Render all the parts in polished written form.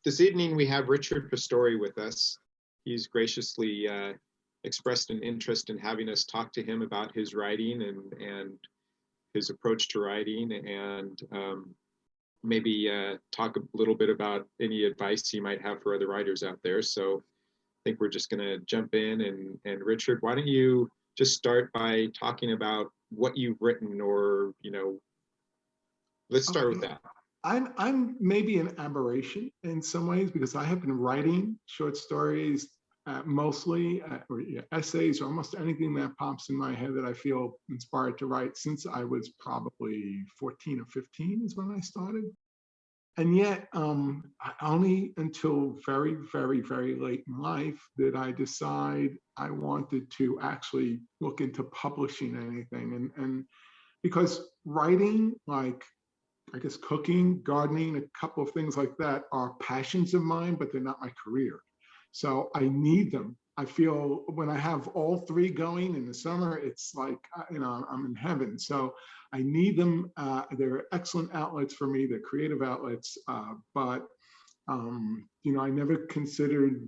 This evening we have Richard Pastore with us. He's graciously expressed an interest in having us talk to him about his writing and his approach to writing, and maybe talk a little bit about any advice he might have for other writers out there. So I think we're just going to jump in, and Richard, why don't you just start by talking about what you've written, or let's start with that. I'm maybe an aberration in some ways, because I have been writing short stories, mostly, or essays, or almost anything that pops in my head that I feel inspired to write since I was probably 14 or 15 is when I started. And yet, only until very, very, very late in life did I decide I wanted to actually look into publishing anything. And because writing, like, I guess cooking, gardening, a couple of things like that are passions of mine, but they're not my career. So I need them. I feel when I have all three going in the summer, it's like, I'm in heaven. So I need them. They're excellent outlets for me. They're creative outlets. But I never considered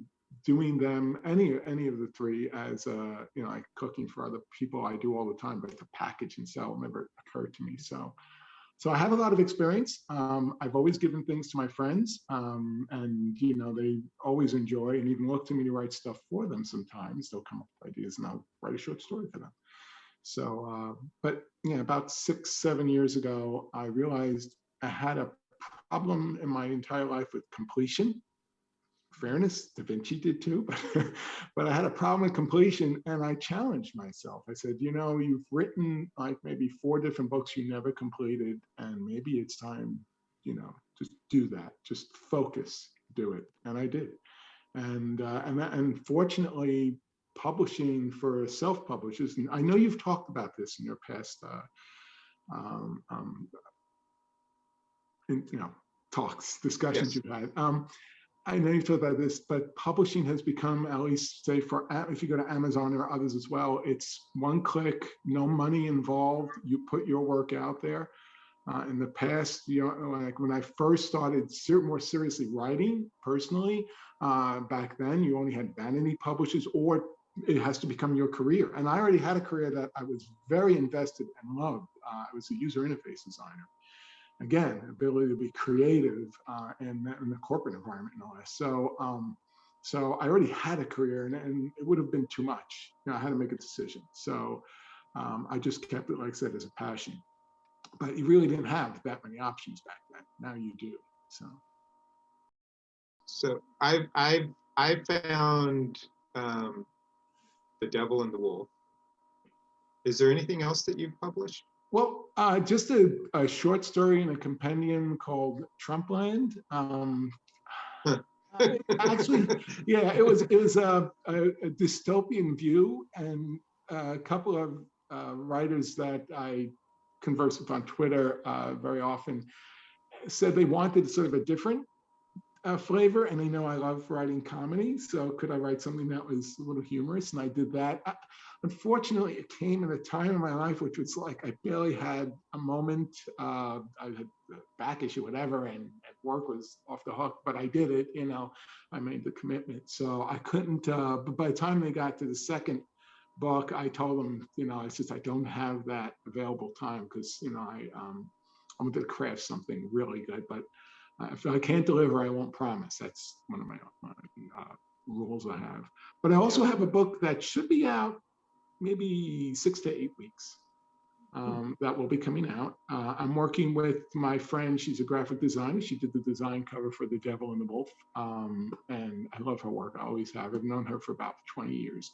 doing them, any of the three, as like cooking for other people. I do all the time, but to package and sell never occurred to me. So I have a lot of experience. I've always given things to my friends, and they always enjoy and even look to me to write stuff for them. Sometimes they'll come up with ideas, and I'll write a short story for them. So, but about 6-7 years ago, I realized I had a problem in my entire life with completion. Fairness, Da Vinci did too, but I had a problem with completion, and I challenged myself. I said, you've written like maybe 4 different books you never completed, and maybe it's time, just do that. Just focus, do it, and I did. And fortunately, publishing for self-publishers, and I know you've talked about this in your past, talks, discussions. Yes. You've had. I know you've talked about this, but publishing has become, at least say if you go to Amazon or others as well, it's one click, no money involved. You put your work out there. In the past, like when I first started more seriously writing personally, back then you only had vanity publishers, or it has to become your career. And I already had a career that I was very invested and loved. I was a user interface designer. Again, ability to be creative in the corporate environment and all that. So I already had a career, and it would have been too much. I had to make a decision. So I just kept it, like I said, as a passion. But you really didn't have that many options back then. Now you do. So I found The Devil and the Wolf. Is there anything else that you've published? Well, just a short story in a compendium called Trumpland. Actually, yeah, it was a dystopian view, and a couple of writers that I converse with on Twitter very often said they wanted sort of a different flavor, and they know I love writing comedy, so could I write something that was a little humorous? And I did that. Unfortunately, it came at a time in my life which was like I barely had a moment. I had a back issue, whatever, and work was off the hook, but I did it. I made the commitment. So I couldn't, but by the time they got to the second book, I told them, I said, I don't have that available time, because, I wanted to craft something really good, but if I can't deliver, I won't promise. That's one of my rules I have. But I also have a book that should be out maybe 6 to 8 weeks that will be coming out. I'm working with my friend. She's a graphic designer. She did the design cover for The Devil and the Wolf. And I love her work. I always have. I've known her for about 20 years.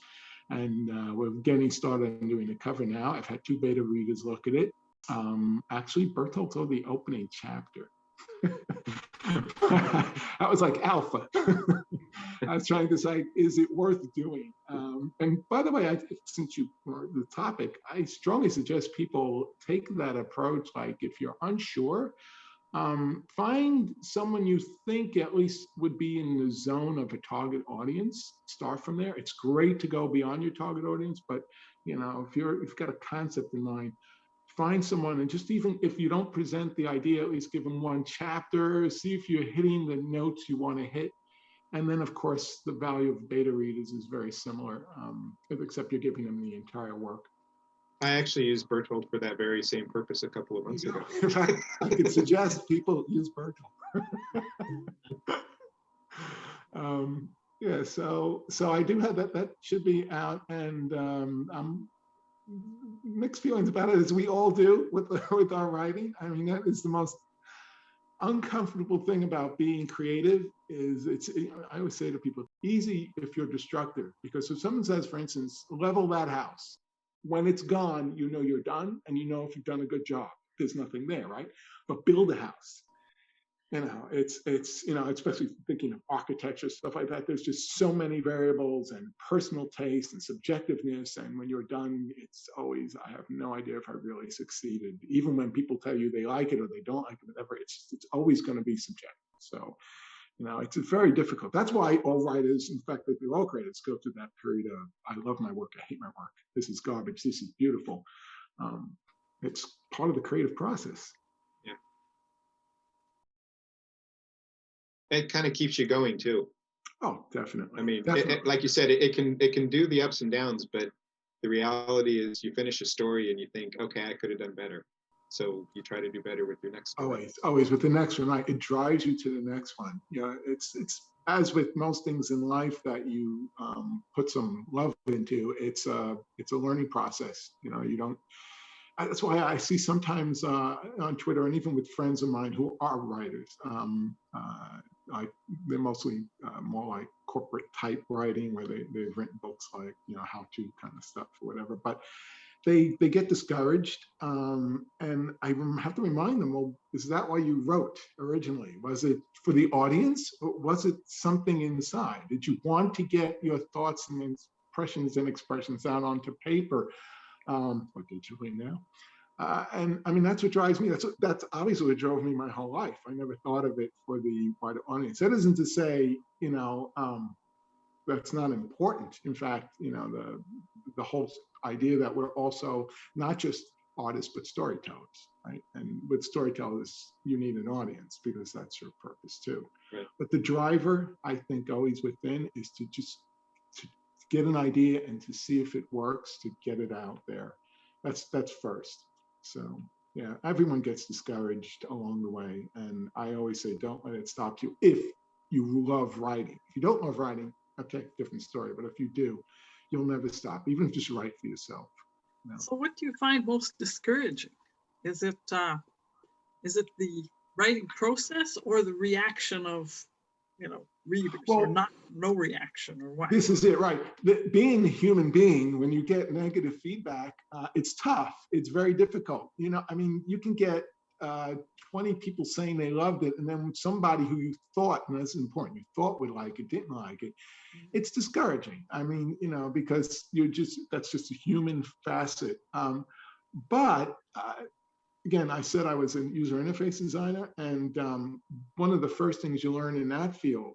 And we're getting started on doing the cover now. I've had 2 beta readers look at it. Actually, Bertolt's on the opening chapter. That was like alpha. I was trying to decide, is it worth doing? And by the way, since you were the topic, I strongly suggest people take that approach. Like, if you're unsure, find someone you think at least would be in the zone of a target audience. Start from there. It's great to go beyond your target audience, but if you've got a concept in mind, find someone, and just even if you don't present the idea, at least give them one chapter, see if you're hitting the notes you want to hit. And then, of course, the value of beta readers is very similar, except you're giving them the entire work. I actually used Bertold for that very same purpose a couple of months ago. In fact, I could suggest people use Bertold. Yeah, so I do have that. That should be out, and I'm mixed feelings about it, as we all do with our writing. I mean, that is the most uncomfortable thing about being creative. Is I always say to people, easy if you're destructive, because if someone says, for instance, level that house, when it's gone, you know you're done, and you know if you've done a good job. There's nothing there, right? But build a house. It's especially thinking of architecture, stuff like that. There's just so many variables and personal taste and subjectiveness. And when you're done, it's always, I have no idea if I really succeeded. Even when people tell you they like it or they don't like it, whatever, it's always going to be subjective. So, it's very difficult. That's why all writers, in fact, all creators go through that period of, I love my work, I hate my work. This is garbage, this is beautiful. It's part of the creative process. It kind of keeps you going too. Oh, definitely. I mean, like you said, it can do the ups and downs, but the reality is you finish a story and you think, okay, I could have done better. So you try to do better with your next story. Always with the next one, right? It drives you to the next one. It's as with most things in life that you put some love into. It's a learning process. You don't. That's why I see sometimes on Twitter, and even with friends of mine who are writers, they're mostly more like corporate type writing, where they've written books like, how-to kind of stuff or whatever. But they get discouraged, and I have to remind them, well, is that why you wrote originally? Was it for the audience, or was it something inside? Did you want to get your thoughts and impressions and expressions out onto paper? Or digitally now. And I mean, that's what drives me. That's obviously what drove me my whole life. I never thought of it for the wider audience. That isn't to say, that's not important. In fact, the whole idea that we're also not just artists, but storytellers, right? And with storytellers, you need an audience because that's your purpose too. Right. But the driver, I think, always within is to just get an idea and to see if it works, to get it out there. That's first. So yeah, everyone gets discouraged along the way. And I always say, don't let it stop you if you love writing. If you don't love writing, okay, different story. But if you do, you'll never stop, even if you just write for yourself. So what do you find most discouraging? Is it the writing process or the reaction of readers, or no reaction, or what? This is it, right? Being a human being, when you get negative feedback, it's tough. It's very difficult. I mean, you can get 20 people saying they loved it, and then somebody who you thought, and that's important, you thought would like it, didn't like it. It's discouraging. I mean, because that's just a human facet. But again, I said I was a user interface designer, and one of the first things you learn in that field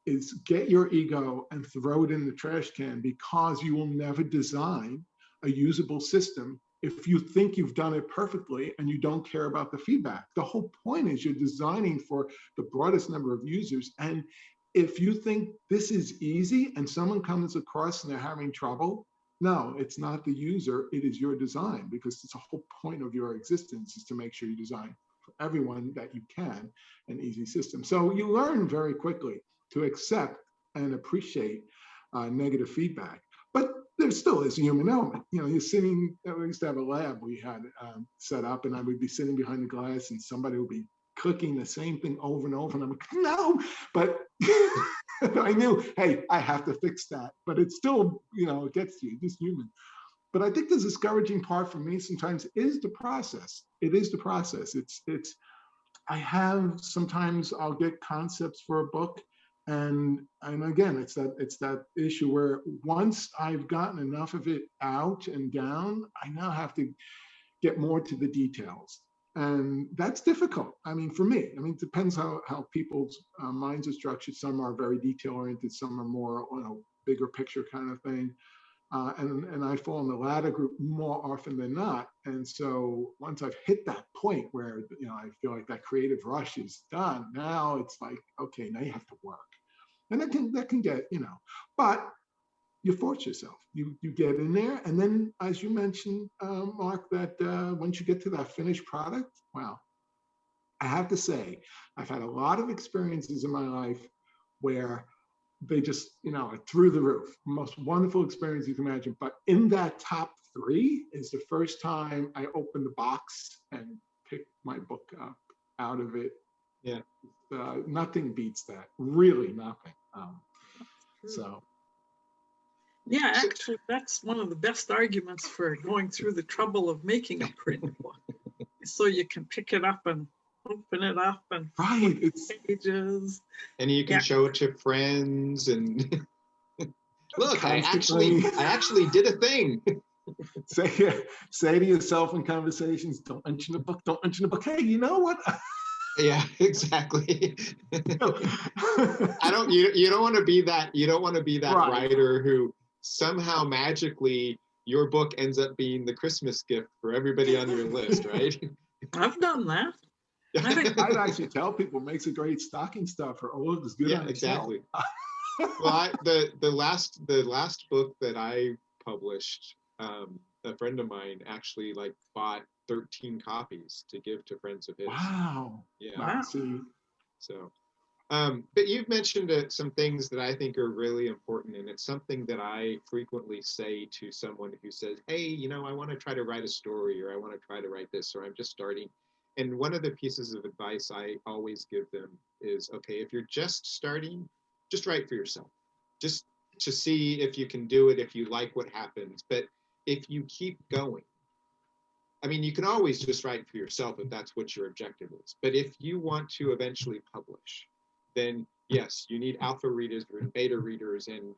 is get your ego and throw it in the trash can, because you will never design a usable system if you think you've done it perfectly and you don't care about the feedback. The whole point is you're designing for the broadest number of users. And if you think this is easy and someone comes across and they're having trouble, no, it's not the user, it is your design, because it's the whole point of your existence is to make sure you design for everyone that you can an easy system. So you learn very quickly to accept and appreciate negative feedback. But there still is a human element. You're sitting, we used to have a lab we had set up, and I would be sitting behind the glass and somebody would be clicking the same thing over and over. And I'm like, no, but I knew, hey, I have to fix that. But it's still, it gets to you, just human. But I think the discouraging part for me sometimes is the process. It is the process. Sometimes I'll get concepts for a book. And again, it's that issue where once I've gotten enough of it out and down, I now have to get more to the details. And that's difficult. I mean, for me, it depends how people's minds are structured. Some are very detail oriented, some are more, bigger picture kind of thing. And I fall in the latter group more often than not. And so once I've hit that point where, I feel like that creative rush is done, now it's like, okay, now you have to work. And that can get, but you force yourself. You get in there. And then, as you mentioned, Mark, that once you get to that finished product, wow, I have to say, I've had a lot of experiences in my life where they just, are through the roof. Most wonderful experience you can imagine. But in that top 3 is the first time I opened the box and picked my book up out of it. Yeah. Nothing beats that. Really nothing. So. Yeah, actually, that's one of the best arguments for going through the trouble of making a print book. So you can pick it up and open it up and right, it's pages. And you can show it to friends and look, I actually did a thing. Say to yourself in conversations, don't mention the book, don't mention the book. Hey, you know what? Yeah, exactly. You don't want to be that, right. Writer who somehow magically your book ends up being the Christmas gift for everybody on your list, right? I've done that. I'd actually tell people, makes a great stocking stuffer. Oh, it looks good on the exactly. Well, the last book that I published, a friend of mine actually bought 13 copies to give to friends of his. Wow. Yeah. Wow. So, but you've mentioned some things that I think are really important, and it's something that I frequently say to someone who says, hey, I want to try to write a story, or I want to try to write this, or I'm just starting. And one of the pieces of advice I always give them is, okay, if you're just starting, just write for yourself, just to see if you can do it, if you like what happens. But if you keep going, I mean, you can always just write for yourself if that's what your objective is. But if you want to eventually publish, then yes, you need alpha readers and beta readers and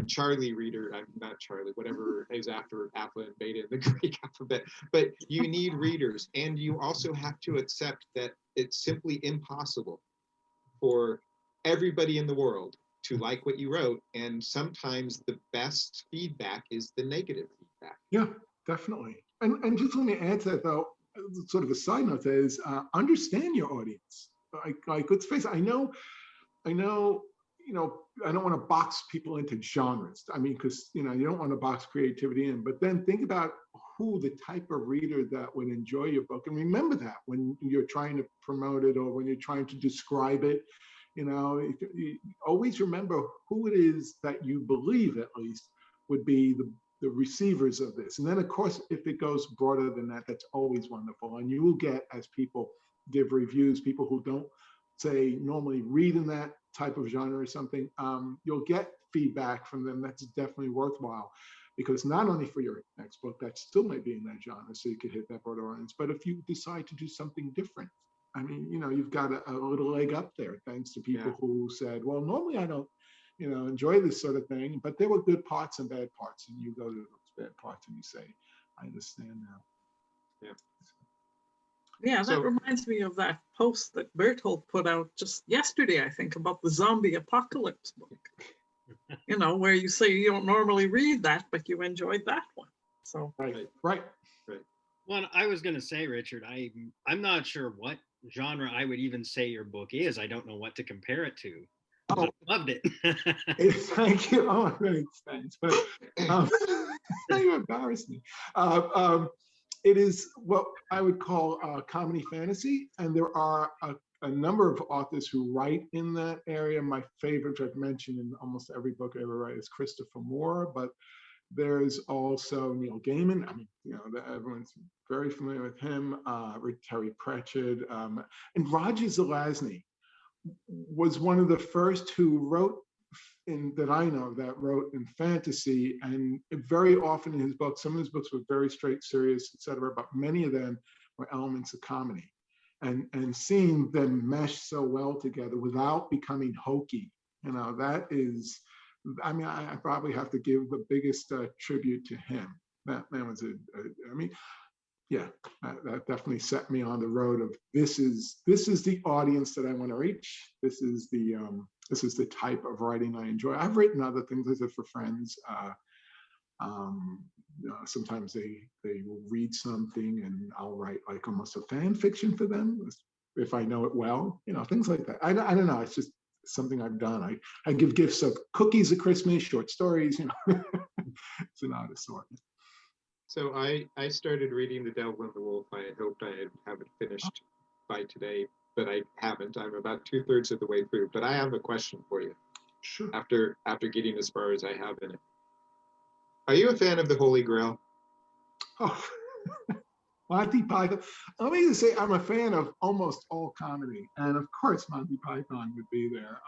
Charlie reader, not Charlie, whatever is after alpha and beta in the Greek alphabet. But you need readers, and you also have to accept that it's simply impossible for everybody in the world to like what you wrote. And sometimes the best feedback is the negative feedback. Yeah, definitely. And just let me add to that, though, sort of a side note is understand your audience. Like let's face it, I know, I don't want to box people into genres. I mean, because you don't want to box creativity in, but then think about who the type of reader that would enjoy your book. And remember that when you're trying to promote it or when you're trying to describe it, you always remember who it is that you believe at least would be the receivers of this. And then of course, if it goes broader than that, that's always wonderful. And you will get, as people give reviews, people who don't say normally read in that type of genre or something, you'll get feedback from them that's definitely worthwhile, because not only for your next book that still may be in that genre, so you could hit that broader audience, but if you decide to do something different, I mean, you've got a little leg up there thanks to people who said, well, normally I don't, enjoy this sort of thing, but there were good parts and bad parts, and you go to those bad parts and you say, I understand now. Yeah. Yeah, that reminds me of that post that Bertolt put out just yesterday, I think, about the zombie apocalypse book. Where you say you don't normally read that, but you enjoyed that one. So right. Well, I was going to say, Richard, I'm not sure what genre I would even say your book is. I don't know what to compare it to. Oh, I loved it. Thank you. Oh, thanks. But you embarrassed me. It is what I would call comedy fantasy, and there are a number of authors who write in that area. My favorite, which I've mentioned in almost every book I ever write, is Christopher Moore, but there's also Neil Gaiman. I mean, everyone's very familiar with him. Terry Pratchett, and Roger Zelazny was one of the first who wrote that I know that wrote in fantasy, and very often in his books, some of his books were very straight, serious, etc., but many of them were elements of comedy, and seeing them mesh so well together without becoming hokey, that is, I mean, I probably have to give the biggest tribute to him. That man was that definitely set me on the road of this is the audience that I want to reach. This is the type of writing I enjoy. I've written other things, I said, for friends. Sometimes they will read something and I'll write like almost a fan fiction for them if I know it well, things like that. I don't know. It's just something I've done. I give gifts of cookies at Christmas, short stories, it's an odd assortment. So I started reading The Devil and the Wolf. I hoped I have it finished by today, but I haven't. I'm about 2/3 of the way through. But I have a question for you. Sure. After getting as far as I have in it, are you a fan of the Holy Grail? Oh, Monty Python. Let me just say, I'm a fan of almost all comedy, and of course, Monty Python would be there,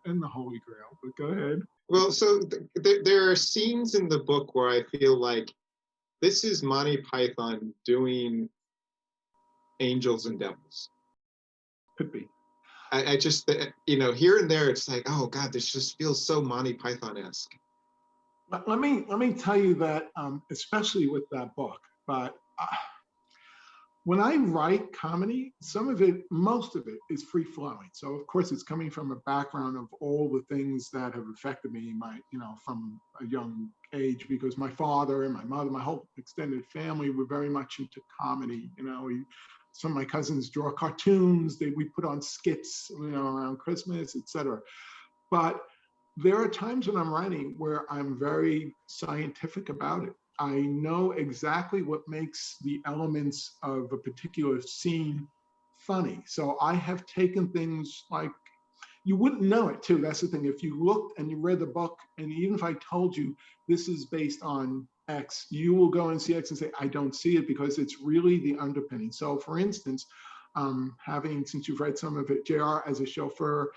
and the Holy Grail. But go ahead. Well, so there are scenes in the book where I feel like this is Monty Python doing angels and devils. Could be. I just, here and there, it's like, oh God, this just feels so Monty Python-esque. Let me tell you that, especially with that book, but when I write comedy, most of it is free flowing. So of course it's coming from a background of all the things that have affected me, from a young age, because my father and my mother, my whole extended family were very much into comedy. Some of my cousins draw cartoons, we put on skits, around Christmas, etc. But there are times when I'm writing where I'm very scientific about it. I know exactly what makes the elements of a particular scene funny. So I have taken things like, you wouldn't know it too. That's the thing. If you looked and you read the book, and even if I told you this is based on X, you will go and see X and say, I don't see it, because it's really the underpinning. So for instance, since you've read some of it, JR as a chauffeur,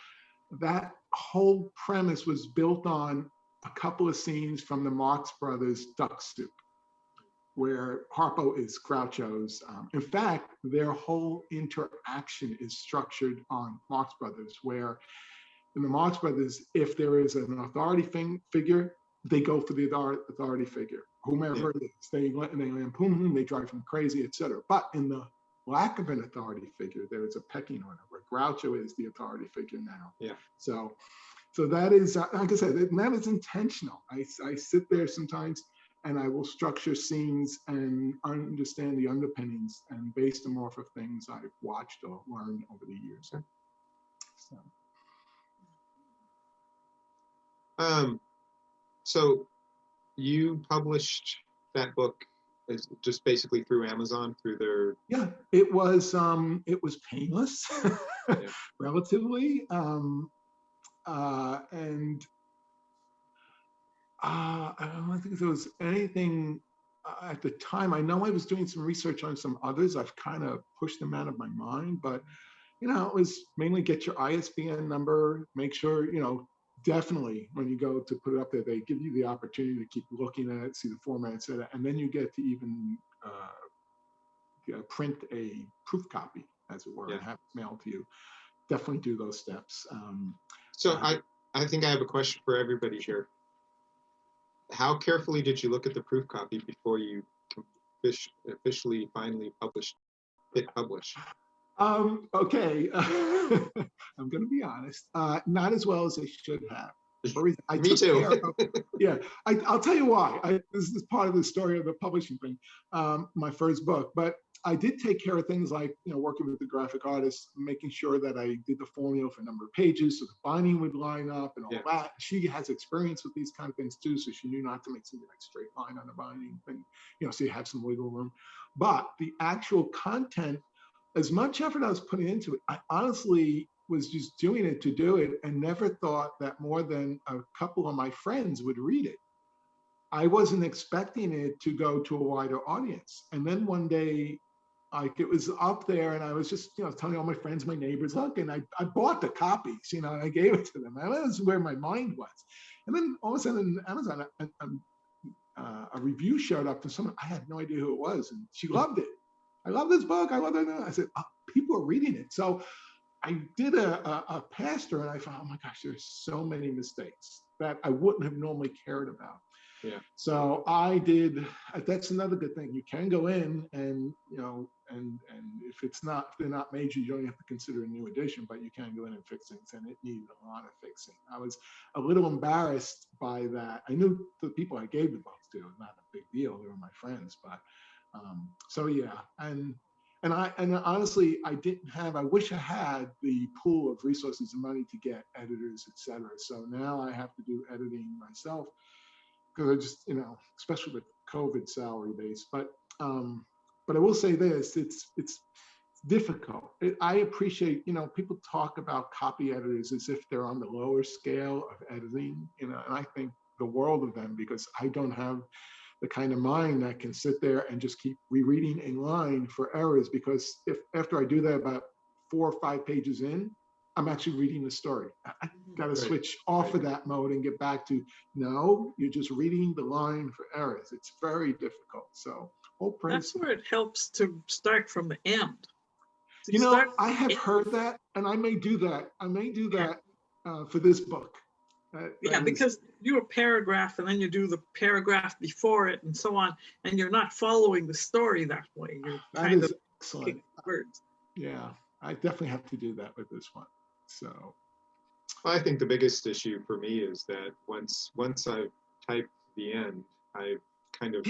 that whole premise was built on a couple of scenes from the Marx Brothers Duck Soup, where Harpo is Groucho's. In fact, their whole interaction is structured on Marx Brothers, where in the Marx Brothers, if there is an authority figure, they go for the authority figure, whomever it is. They lampoon him, they drive him crazy, etc. But in the lack of an authority figure, there is a pecking order where Groucho is the authority figure now. Yeah. So that is, like I said, that is intentional. I sit there sometimes and I will structure scenes and understand the underpinnings and base them off of things I've watched or learned over the years. So you published that book just basically through Amazon, through their... Yeah, it was painless, relatively, and I don't think there was anything at the time. I know I was doing some research on some others. I've kind of pushed them out of my mind, but it was mainly get your ISBN number, make sure, definitely when you go to put it up there, they give you the opportunity to keep looking at it, see the format, etc. And then you get to even print a proof copy, as it were, and have it mailed to you. Definitely do those steps. So I think I have a question for everybody here. How carefully did you look at the proof copy before you officially, finally hit publish? Okay, I'm going to be honest, not as well as I should have. Me too. I'll tell you why. This is part of the story of the publishing thing, my first book. But I did take care of things like, working with the graphic artist, making sure that I did the formula for number of pages so the binding would line up and all that. She has experience with these kind of things too, so she knew not to make something like straight line on the binding thing, so you have some wiggle room. But the actual content, as much effort I was putting into it, I honestly was just doing it to do it and never thought that more than a couple of my friends would read it. I wasn't expecting it to go to a wider audience. And then one day, it was up there and I was just, telling all my friends, my neighbors, look, and I bought the copies, and I gave it to them. And that was where my mind was. And then all of a sudden, Amazon, a review showed up from someone, I had no idea who it was, and she loved it. I love this book. I love it. I said, people are reading it. So I did a pastor, and I found, oh my gosh, there's so many mistakes that I wouldn't have normally cared about. Yeah. So I did. That's another good thing. You can go in and, and if if they're not major, you don't have to consider a new edition, but you can go in and fix things, and it needed a lot of fixing. I was a little embarrassed by that. I knew the people I gave the books to, it was not a big deal. They were my friends, but so yeah, and honestly, I wish I had the pool of resources and money to get editors, etc. So now I have to do editing myself, because I just, especially with COVID salary base. But I will say this: it's difficult. I appreciate, people talk about copy editors as if they're on the lower scale of editing, and I think the world of them, because I don't have the kind of mind that can sit there and just keep rereading a line for errors. Because if after I do that about 4 or 5 pages in, I'm actually reading the story. I got to switch off of that mode and get back to, no, you're just reading the line for errors. It's very difficult. So that's where it helps to start from the end. I have heard that, and I may do that. For this book. Because you do a paragraph and then you do the paragraph before it and so on, and you're not following the story that way. You're kind of excellent. Words. Yeah, I definitely have to do that with this one. So, I think the biggest issue for me is that once I've typed the end, I've kind of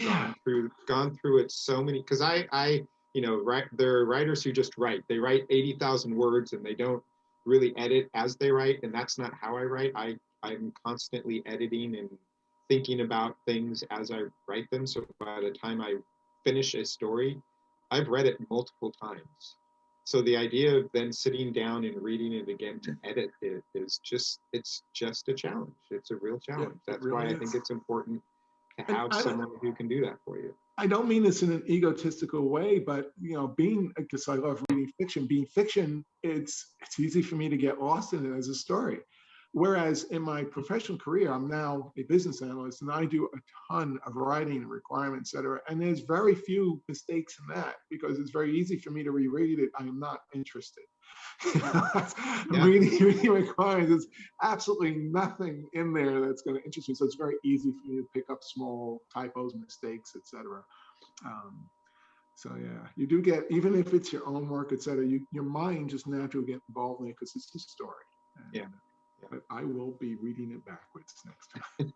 gone through it so many, because there are writers who just write. They write 80,000 words and they don't really edit as they write, and that's not how I write. I'm constantly editing and thinking about things as I write them. So by the time I finish a story, I've read it multiple times. So the idea of then sitting down and reading it again to edit it is just a challenge. It's a real challenge. That's really why I think it's important to have someone who can do that for you. I don't mean this in an egotistical way, but because I love reading fiction, it's easy for me to get lost in it as a story. Whereas in my professional career, I'm now a business analyst, and I do a ton of writing and requirements, et cetera. And there's very few mistakes in that, because it's very easy for me to reread it. I'm not interested. Reading requirements, there's absolutely nothing in there that's going to interest me. So it's very easy for me to pick up small typos, mistakes, et cetera. So yeah, you do get, even if it's your own work, et cetera, your mind just naturally get involved in it because it's a story. And, but I will be reading it backwards next time.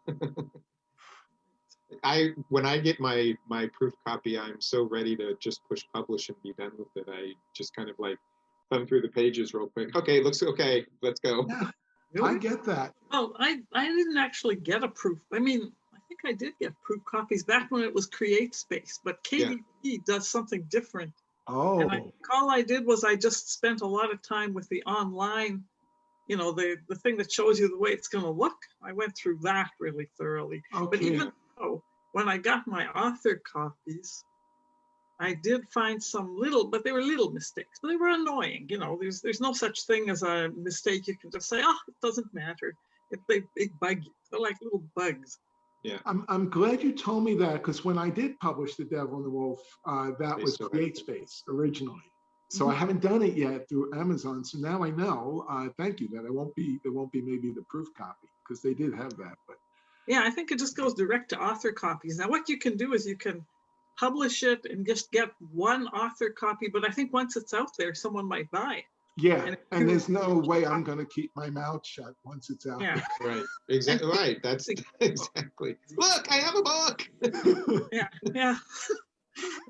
When I get my proof copy, I'm so ready to just push publish and be done with it. I just kind of like thumb through the pages real quick. Okay, looks okay. Let's go. Yeah, really? I get that. Well, I didn't actually get a proof. I mean, I think I did get proof copies back when it was CreateSpace, but KDP does something different. Oh. And all I did was I just spent a lot of time with the online, the thing that shows you the way it's going to look. I went through that really thoroughly. Okay. But even though when I got my author copies, I did find some but they were little mistakes, but they were annoying. There's no such thing as a mistake you can just say, oh, it doesn't matter. They bug you. They're like little bugs. Yeah. I'm glad you told me that, because when I did publish The Devil and the Wolf, that was CreateSpace originally. So I haven't done it yet through Amazon. So now I know. Thank you. That there won't be maybe the proof copy, because they did have that. But yeah, I think it just goes direct to author copies. Now, what you can do is you can publish it and just get one author copy. But I think once it's out there, someone might buy it. Yeah, and there's no way I'm going to keep my mouth shut once it's out. Yeah, right. Exactly. Right. That's exactly. Look, I have a book. Yeah.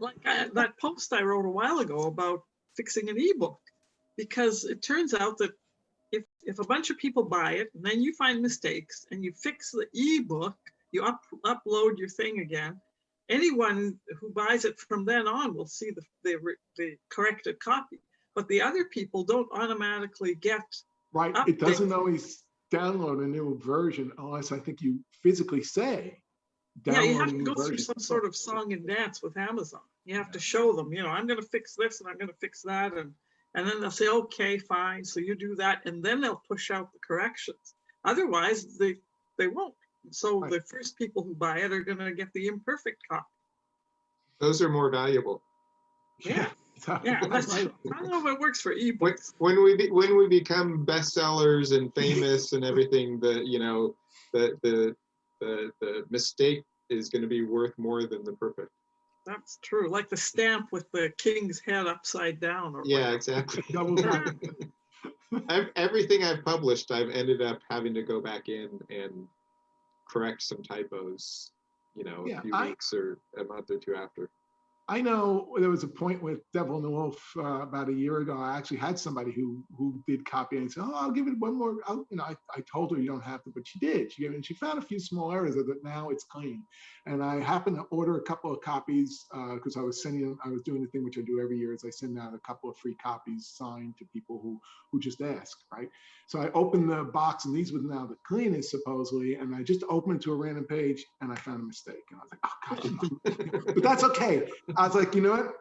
Like that post I wrote a while ago about fixing an ebook, because it turns out that if a bunch of people buy it and then you find mistakes and you fix the ebook, you upload your thing again, anyone who buys it from then on will see the corrected copy. But the other people don't automatically get updates. It doesn't always download a new version unless I think you physically say download. Yeah, you have to go through some sort of song and dance with Amazon. You have to show them, I'm going to fix this and I'm going to fix that, and then they'll say, okay, fine. So you do that, and then they'll push out the corrections. Otherwise, they won't. So the first people who buy it are going to get the imperfect copy. Those are more valuable. Yeah. So, Yeah, that's true. I don't know if it works for ebooks. When we become bestsellers and famous and everything, the mistake is going to be worth more than the perfect. That's true. Like the stamp with the king's head upside down. Or Yeah, whatever. exactly. double time. Everything I've published, I've ended up having to go back in and correct some typos, Yeah, a few weeks or a month or two after. I know there was a point with Devil and the Wolf about a year ago. I actually had somebody who did copy and said, "Oh, I'll give it one more." I told her you don't have to, but she did. She gave it, and she found a few small errors of it. Now it's clean. And I happened to order a couple of copies because I was doing the thing which I do every year is I send out a couple of free copies signed to people who just ask, right? So I opened the box, and these were now the cleanest supposedly, and I just opened it to a random page, and I found a mistake, and I was like, "Oh gosh," but that's okay. I was like, you know what?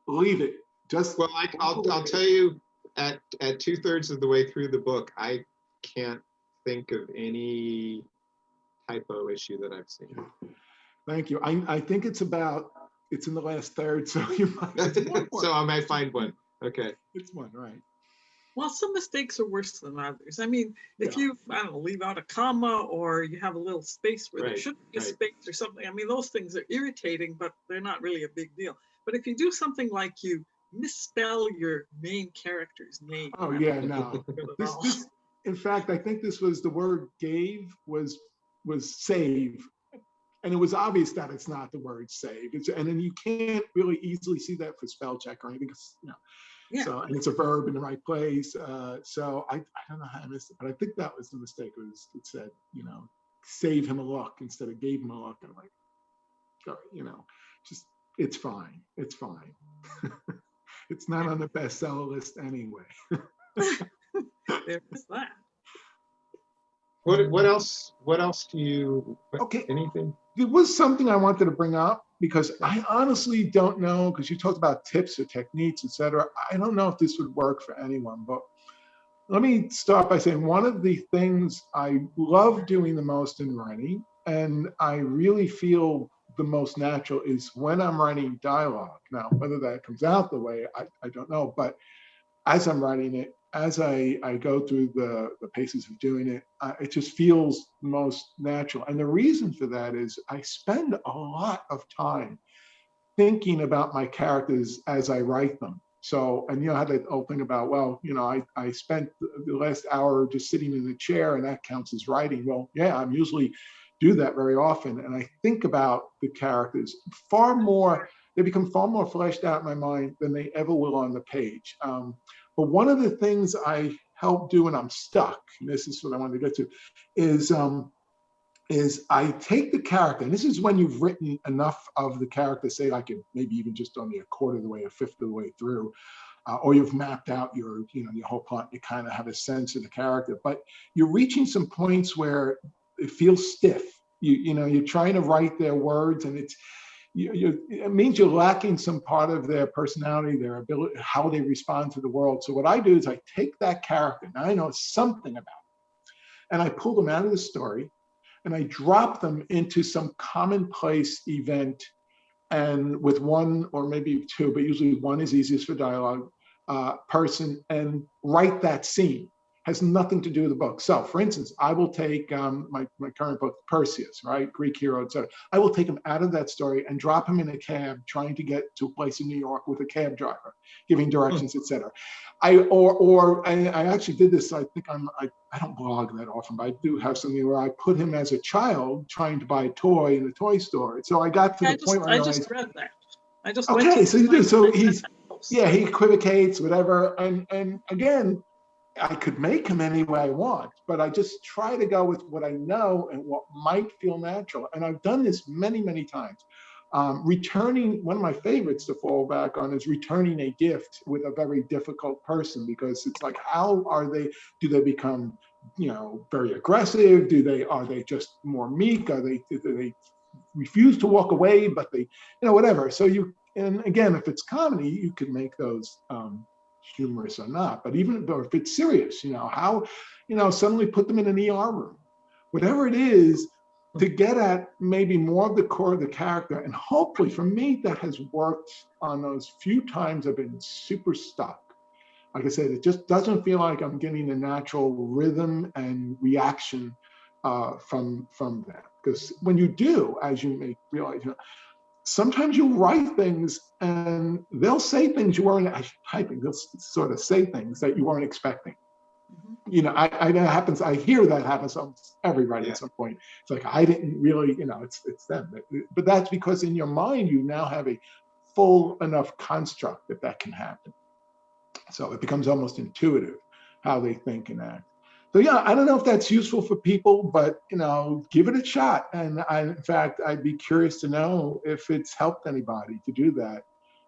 Leave it. Just well, I'll tell you, at 2/3 of the way through the book, I can't think of any typo issue that I've seen. Thank you. I think it's in the last third, so you might. So I might find one. Okay. It's one, right? Well, some mistakes are worse than others. I mean, if you, I don't know, leave out a comma or you have a little space where there shouldn't be a space or something, I mean, those things are irritating, but they're not really a big deal. But if you do something like you misspell your main character's name. Oh, yeah, no. In fact, I think this was the word gave was save. And it was obvious that it's not the word save. And then you can't really easily see that for spell check or anything. Yeah. So, and it's a verb in the right place. So I don't know how I missed it, but I think that was the mistake. It said, save him a look instead of gave him a look. And I'm like, just, it's fine. It's fine. It's not on the bestseller list anyway. There's that. What else do you, okay. Anything? There was something I wanted to bring up because I honestly don't know, because you talked about tips or techniques, etc. I don't know if this would work for anyone, but let me start by saying one of the things I love doing the most in writing, and I really feel the most natural, is when I'm writing dialogue. Now, whether that comes out the way, I don't know, but as I'm writing it, as I go through the paces of doing it, it just feels most natural. And the reason for that is I spend a lot of time thinking about my characters as I write them. So, and you know, I had that whole thing about, well, I spent the last hour just sitting in the chair and that counts as writing. Well, yeah, I'm usually do that very often. And I think about the characters far more, they become far more fleshed out in my mind than they ever will on the page. But one of the things I help do when I'm stuck, and this is what I wanted to get to, is I take the character, and this is when you've written enough of the character, say like maybe even just only a quarter of the way, a fifth of the way through, or you've mapped out your whole plot, you kind of have a sense of the character, but you're reaching some points where it feels stiff. You're trying to write their words, and it means you're lacking some part of their personality, their ability, how they respond to the world. So what I do is I take that character, and I know something about it, and I pull them out of the story, and I drop them into some commonplace event, and with one or maybe two, but usually one is easiest for dialogue, person, and write that scene. Has nothing to do with the book. So, for instance, I will take my current book, Perseus, right, Greek hero, etc. I will take him out of that story and drop him in a cab, trying to get to a place in New York with a cab driver, giving directions, etc. I actually did this. I think I don't blog that often, but I do have something where I put him as a child trying to buy a toy in a toy store. So I got to the point where I just read that. I just okay. So you do. So he equivocates, whatever, and again. I could make him any way I want, but I just try to go with what I know and what might feel natural. And I've done this many, many times. Returning, one of my favorites to fall back on is returning a gift with a very difficult person, because it's like, do they become, very aggressive? Are they just more meek? Do they refuse to walk away, but they, whatever. So and again, if it's comedy, you can make those, humorous or not, but even if it's serious, suddenly put them in an ER room, whatever it is, to get at maybe more of the core of the character. And hopefully for me, that has worked on those few times I've been super stuck. Like I said, it just doesn't feel like I'm getting the natural rhythm and reaction from that. Because when you do, as you may realize, sometimes you'll write things and they'll say things you weren't actually typing. They'll sort of say things that you weren't expecting. I know it happens. I hear that happens to everybody at some point. It's like, I didn't really, it's them. But that's because in your mind, you now have a full enough construct that can happen. So it becomes almost intuitive how they think and act. So yeah, I don't know if that's useful for people, but give it a shot. And in fact, I'd be curious to know if it's helped anybody to do that.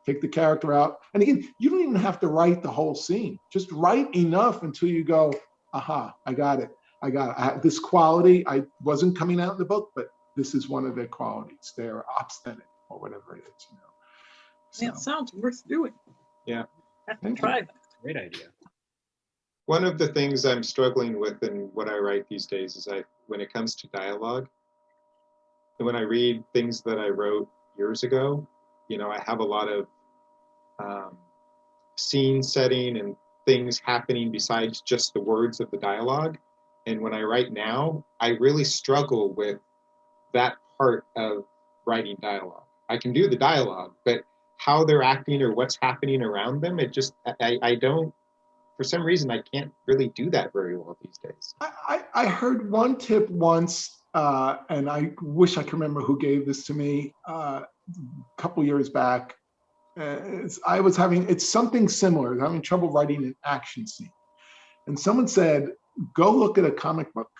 Take the character out. And again, you don't even have to write the whole scene. Just write enough until you go, aha, I got it. I have this quality. I wasn't coming out in the book, but this is one of their qualities. They're obstinate or whatever it is. So. Yeah, it sounds worth doing. Yeah. I have to try that. Great idea. One of the things I'm struggling with in what I write these days is when it comes to dialogue, and when I read things that I wrote years ago, I have a lot of scene setting and things happening besides just the words of the dialogue. And when I write now, I really struggle with that part of writing dialogue. I can do the dialogue, but how they're acting or what's happening around them, I don't, for some reason, I can't really do that very well these days. I heard one tip once, and I wish I could remember who gave this to me a couple years back. It's something similar. I was having trouble writing an action scene. And someone said, go look at a comic book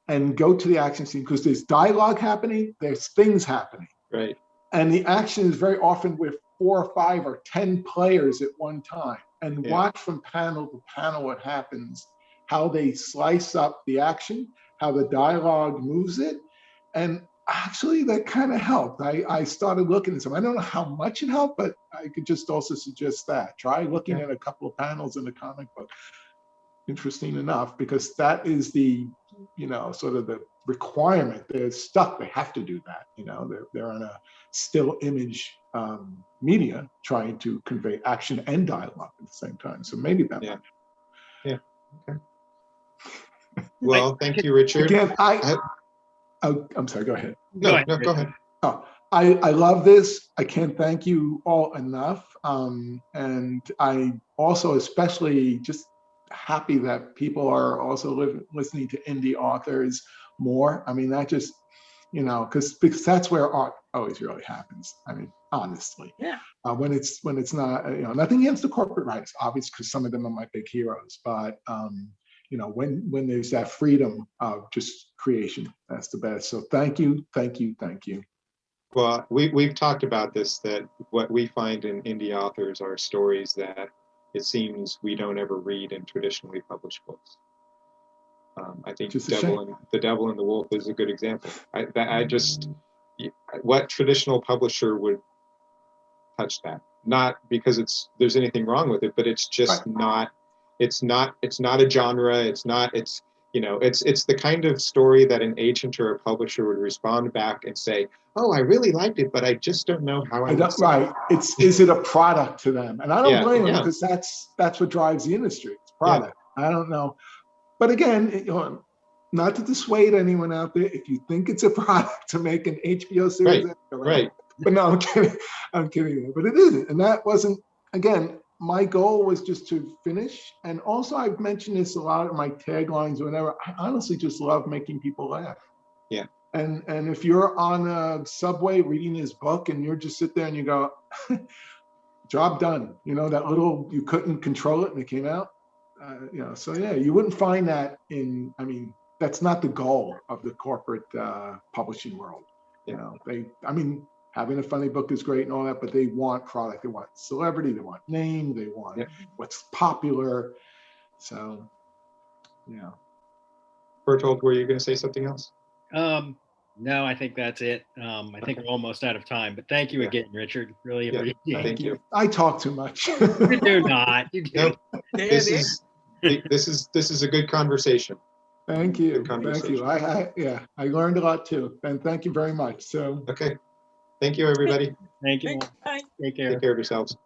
and go to the action scene because there's dialogue happening, there's things happening. Right. And the action is very often with 4 or 5 or 10 players at one time. And watch from panel to panel what happens, how they slice up the action, how the dialogue moves it. And actually, that kind of helped. I started looking at some. I don't know how much it helped, but I could just also suggest that. Try looking at a couple of panels in the comic book. Interesting enough, because that is the, sort of the requirement. They're stuck. They have to do that. They're on a still image media trying to convey action and dialogue at the same time. So maybe that. Yeah. Yeah. Okay. Well, thank you, Richard. Again, I'm sorry. Go ahead. No, go ahead. Oh, I love this. I can't thank you all enough. And I also especially just happy that people are also listening to indie authors more. I mean, that just, because that's where art always really happens. I mean, honestly. Yeah. When it's not, nothing against the corporate writers, obviously, because some of them are my big heroes, but when there's that freedom of just creation, that's the best. So thank you. Well, we've talked about this, that what we find in indie authors are stories that it seems we don't ever read in traditionally published books. I think The Devil and the Wolf is a good example. What traditional publisher would touch that? Not because there's anything wrong with it, but it's just not. It's not a genre. It's the kind of story that an agent or a publisher would respond back and say, "Oh, I really liked it, but I just don't know how I." Right. Is it a product to them? And I don't blame them, because that's what drives the industry. It's product. Yeah. I don't know, but again, not to dissuade anyone out there. If you think it's a product to make an HBO series, right. But no, I'm kidding. I'm kidding. But it isn't, and that wasn't. Again, my goal was just to finish. And also, I've mentioned this a lot in my taglines or whatever. I honestly just love making people laugh. Yeah. And if you're on a subway reading his book and you're just sit there and you go, job done. That little, you couldn't control it and it came out. So yeah, you wouldn't find that that's not the goal of the corporate publishing world. Having a funny book is great and all that, but they want product. They want celebrity. They want name. They want what's popular. So, yeah. Bertold, were you going to say something else? No, I think that's it. I think we're almost out of time, but thank you again, Richard. Really appreciate it. Thank you. I talk too much. You do not. You do. No, this is a good conversation. Thank you. Good Thank conversation. you. I learned a lot too. And thank you very much. So. Okay. Thank you, everybody. Thank you. Bye. Take care. Take care of yourselves.